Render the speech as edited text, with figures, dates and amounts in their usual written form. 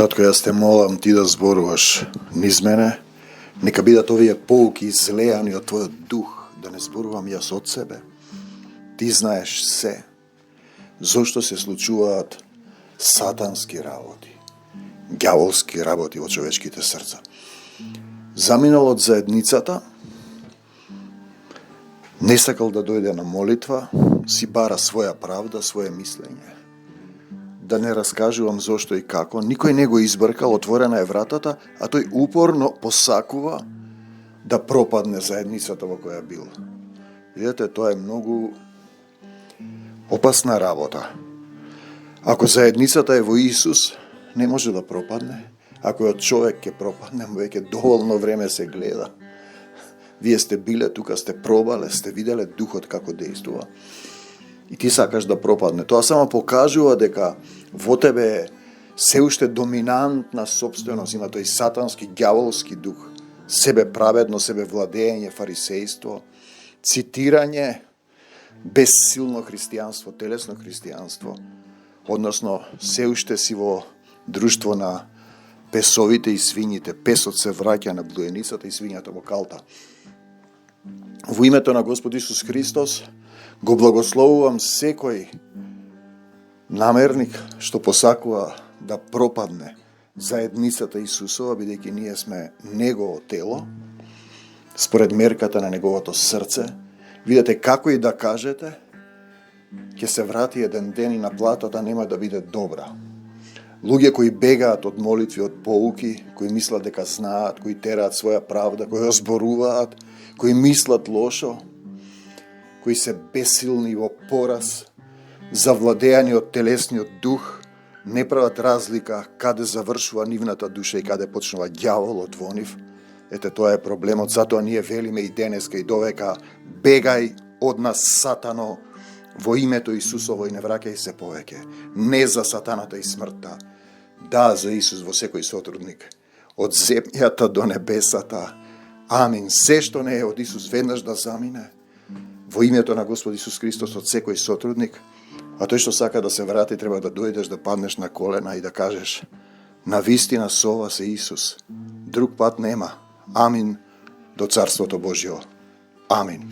Татко, јас те молам ти да зборуваш низ мене, нека бидат овие поуки излеани од твојот дух, да не зборувам јас од себе. Ти знаеш се, зошто се случуваат сатански работи, ѓаволски работи во човечките срца. Заминал од заедницата, не сакал да дојде на молитва, си бара своја правда, своje мислење. Да не раскажувам зошто и како, никој не го избркал, отворена е вратата, а тој упорно посакува да пропадне заедницата во која бил. Видете, тоа е многу опасна работа. Ако заедницата е во Исус, не може да пропадне. Ако од човек ќе пропадне, веќе доволно време се гледа. Вие сте биле тука, сте пробале, сте виделе духот како действува. И ти сакаш да пропадне. Тоа само покажува дека во тебе е се уште доминантна собственост, има тој сатански, ѓаволски дух, себе праведно, себе владење, фарисејство, цитирање, безсилно христијанство, телесно христијанство, односно се уште си во друштво на песовите и свињите. Песот се враќа на блуеницата и свињата во калта. Во името на Господ Исус Христос го благословувам секој намерник што посакува да пропадне заедницата Исусова, бидејќи ние сме Негово тело, според мерката на Неговото срце. Видете, како и да кажете, ќе се врати еден ден и наплатата нема да биде добра. Луѓе кои бегаат од молитви, од поуки, кои мислат дека знаат, кои тераат своја правда, кои озборуваат, кои мислат лошо, кои се бесилни во пораз, завладеани од телесниот дух, не прават разлика каде завршува нивната душа и каде почнува ѓаволот во нив. Ете, тоа е проблемот, затоа ние велиме и денеска и довека: бегај од нас, Сатано, во името Исусово и не враќај се повеќе. Не за сатаната и смртта, да за Исус во секој сотрудник. Од земјата до небесата. Амин. Се што не е од Исус веднаш да замине. Во името на Господ Исус Христос од секој сотрудник. А тој што сака да се врати, треба да дојдеш, да паднеш на колена и да кажеш: навистина со вас е Исус. Друг пат нема. Амин до Царството Божјо. Амин.